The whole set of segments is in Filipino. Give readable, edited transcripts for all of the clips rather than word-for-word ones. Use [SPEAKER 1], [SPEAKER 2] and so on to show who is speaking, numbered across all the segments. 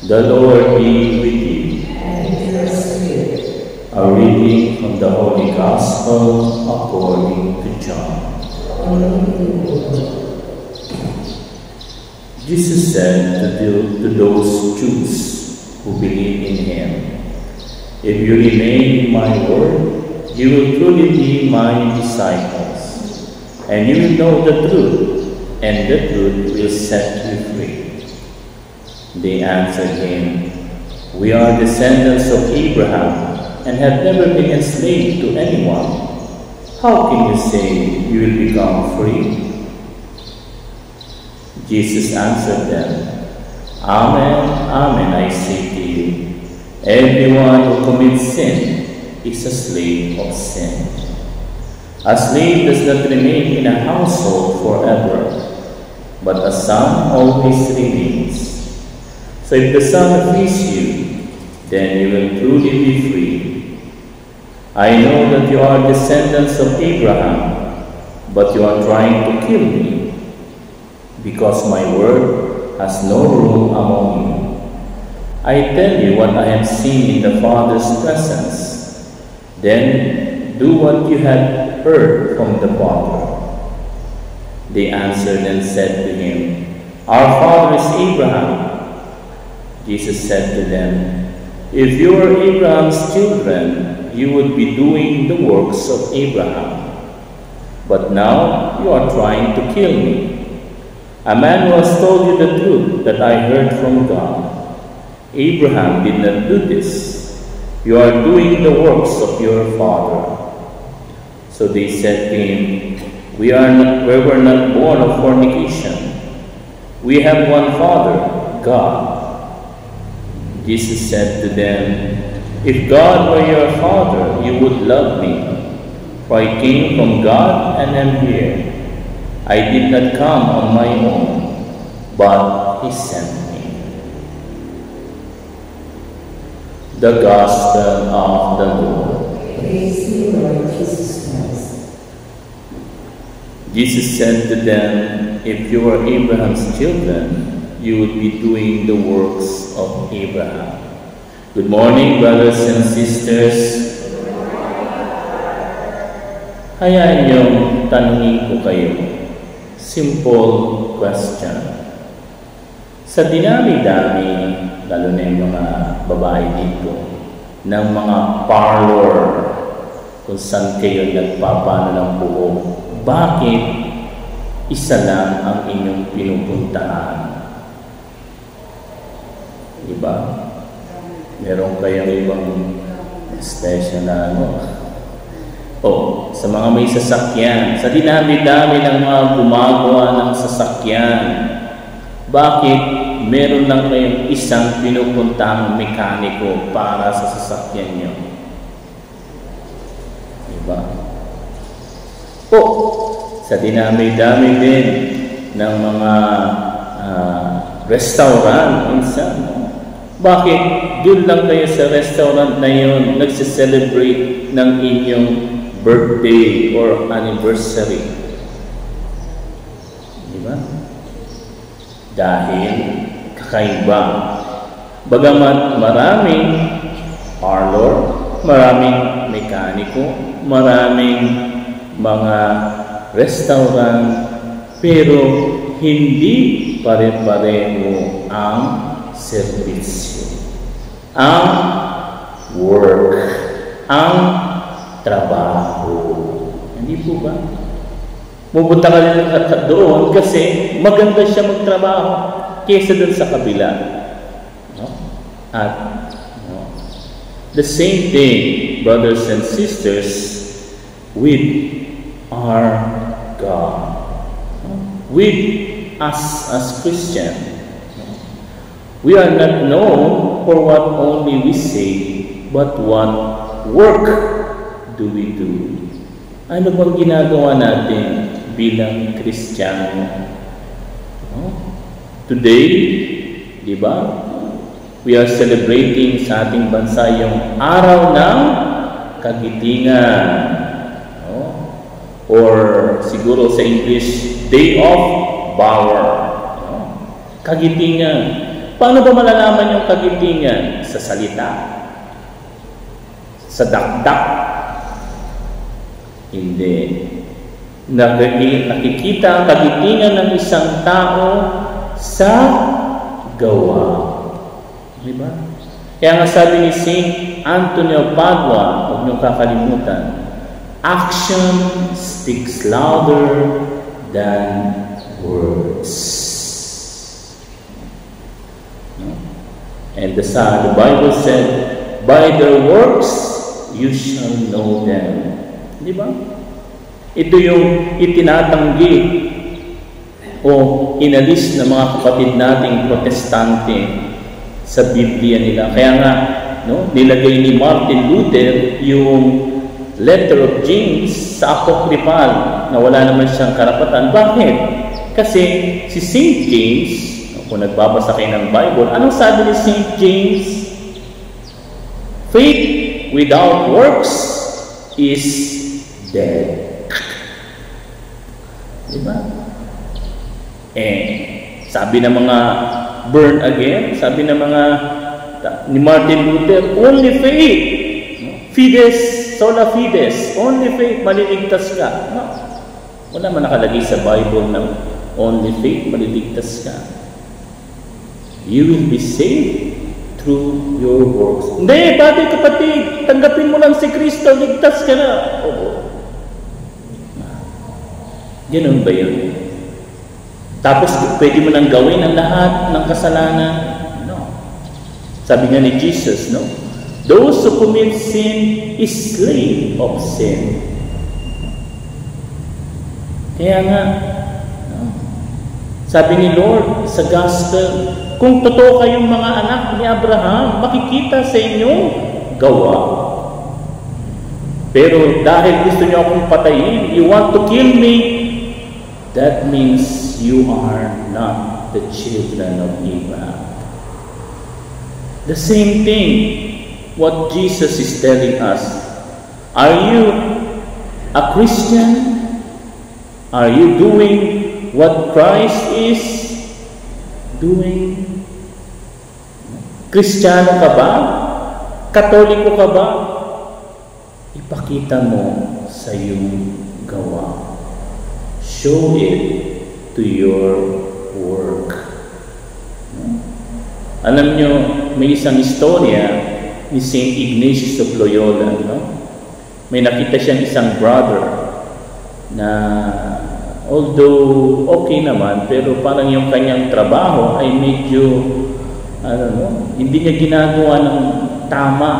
[SPEAKER 1] The Lord be with you.
[SPEAKER 2] And with your spirit.
[SPEAKER 1] A reading from the Holy Gospel according to John. Jesus said to those Jews who believe in him, "If you remain in my word, you will truly be my disciples, and you will know the truth, and the truth will set you free." They answered him, "We are descendants of Abraham and have never been enslaved to anyone. How can you say you will become free?" Jesus answered them, "Amen, amen, I say to you, everyone who commits sin is a slave of sin. A slave does not remain in a household forever, but a son always remains. So if the Son frees you, then you will truly be free. I know that you are descendants of Abraham, but you are trying to kill me, because my word has no room among you. I tell you what I have seen in the Father's presence. Then do what you have heard from the Father." They answered and said to him, "Our father is Abraham." Jesus said to them, "If you were Abraham's children, you would be doing the works of Abraham. But now you are trying to kill me, a man who has told you the truth that I heard from God. Abraham did not do this. You are doing the works of your father." So they said to him, we were not born of fornication. We have one Father, God." Jesus said to them, "If God were your Father, you would love me, for I came from God and am here. I did not come on my own, but He sent me." The Gospel of the Lord.
[SPEAKER 2] Praise you, Lord Jesus Christ.
[SPEAKER 1] Jesus said to them, "If you were Abraham's children, you would be doing the works of Abraham." Good morning, brothers and sisters. Hayaan niyong tanungin ko kayo. Simple question. Sa dinami-dami, lalo na yung mga babae dito, ng mga parlor kung saan kayo nagpapano ng buhok, bakit isa lang ang inyong pinupuntahan? Diba? Meron kayong ibang special na sa mga may sasakyan, sa dinami-dami ng mga gumagawa ng sasakyan, bakit meron lang kayong isang pinupuntahang mekaniko para sa sasakyan nyo? Diba? Sa dinami-dami din ng mga restaurant, minsan, bakit doon lang kayo sa restaurant na yun nagse-celebrate ng inyong birthday or anniversary? Diba? Dahil kakaiba. Bagamat maraming parlor, maraming mekaniko, maraming mga restaurant, pero hindi pare-pareho ang serbisyo, ang work, ang trabaho. Hindi po ba? Pupunta ka din doon kasi maganda siya magtrabaho kaysa doon sa kabila. No? At the same thing, brothers and sisters, with our God. With us as Christians. We are not known for what only we say, but what work do we do? Ano bang ginagawa natin bilang Kristiyano? Today, di ba? We are celebrating sa ating bansa yung araw ng kagitingan. Or siguro sa English, Day of Bower. Kagitingan. Paano ba malalaman yung kagitingan? Sa salita? Sa dakdak? Hindi. Nakikita ang kagitingan ng isang tao sa gawa. Diba? Kaya nga sabi ni Saint Antonio Padua, huwag niyong kakalimutan, action speaks louder than words. And the Bible said, by their works you shall know them. Di ba? Ito yung itinatanggi o inalis ng mga kapatid nating protestante sa Biblia nila. Kaya nga, nilagay ni Martin Luther yung letter of James sa apocryphal na wala naman siyang karapatan. Bakit? Kasi si St. James, kung nagbabasa kayo ng Bible, anong sabi ni St. James? Faith without works is dead. Diba? Sabi ng mga born again, sabi ng mga ni Martin Luther, only faith. Fides, sola fides. Only faith, maliligtas ka. No. Wala man nakalagay sa Bible na only faith, maliligtas ka. You will be saved through your works. Hindi, pati kapatid, tanggapin mo lang si Kristo, ligtas ka na. Oo. Ganun ba yun? Tapos, pwede mo nang gawin ang lahat ng kasalanan? No. Sabi nga ni Jesus, no? Those who commit sin is slave of sin. Kaya nga, sabi ni Lord sa Gospel, kung totoo kayong mga anak ni Abraham, makikita sa inyong gawa. Pero dahil gusto niyo akong patayin, you want to kill me, that means you are not the children of Abraham. The same thing, what Jesus is telling us. Are you a Christian? Are you doing what Christ is doing? Kristiyano ka ba? Katoliko ka ba? Ipakita mo sa iyong gawa. Show it to your work. Alam nyo, may isang istorya ni St. Ignatius of Loyola. May nakita siyang isang brother na although okay naman, pero parang yung kanyang trabaho ay medyo hindi niya ginagawa ng tama.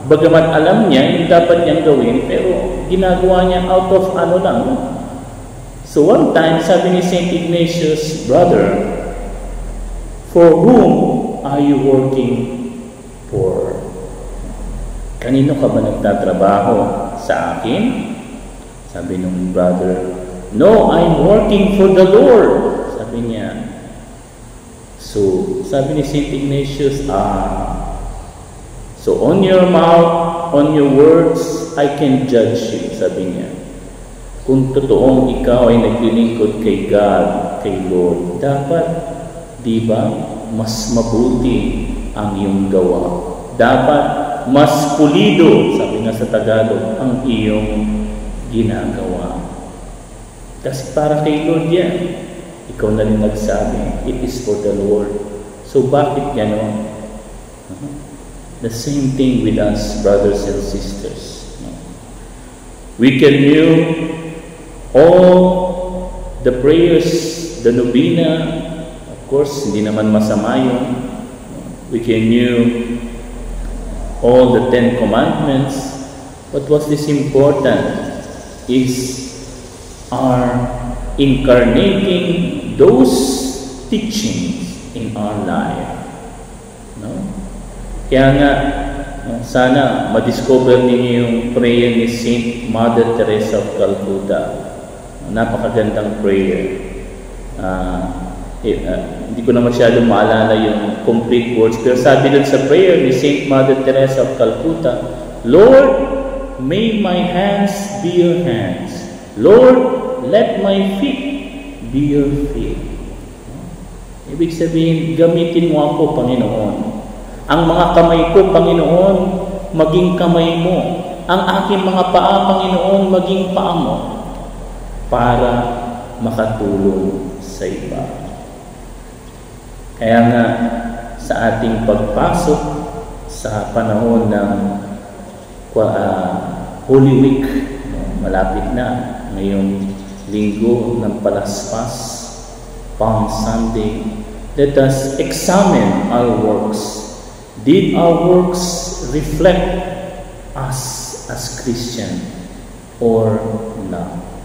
[SPEAKER 1] Bagamat alam niya yung dapat niyang gawin, pero ginagawa niya out of lang. So one time, sabi ni St. Ignatius, brother, for whom are you working for? Kanino ka ba nagtatrabaho? Sa akin? Sabi ng brother, no, I'm working for the Lord. Sabi niya. So, sabi ni St. Ignatius, so on your mouth, on your words, I can judge you. Sabi niya. Kung totoong ikaw ay naglilingkod kay God, kay Lord, dapat, di ba, mas mabuti ang iyong gawa. Dapat, mas pulido, sabi nga sa Tagalog, ang iyong ginagawa. Kasi para kay Lord yan. Ikaw na rin nagsabi, it is for the Lord. So bakit gano'n? The same thing with us, brothers and sisters. We can do all the prayers, the novena. Of course, hindi naman masama yun. We can do all the 10 commandments. But what is important is our incarnating those teachings in our life. Kaya nga, sana madiscover ninyo yung prayer ni Saint Mother Teresa of Calcutta. Napakagandang prayer. Hindi ko na masyadong maalala yung complete words, pero sabi dun sa prayer ni Saint Mother Teresa of Calcutta, Lord, may my hands be your hands. Lord, let my feet be your feet. Ibig sabihin, gamitin mo ako, Panginoon. Ang mga kamay ko, Panginoon, maging kamay mo. Ang aking mga paa, Panginoon, maging paa mo. Para makatulong sa iba. Kaya nga, sa ating pagpasok sa panahon ng Holy Week, malapit na, ngayong linggo ng Palaspas, Palm Sunday, let us examine our works. Did our works reflect us as Christian or not?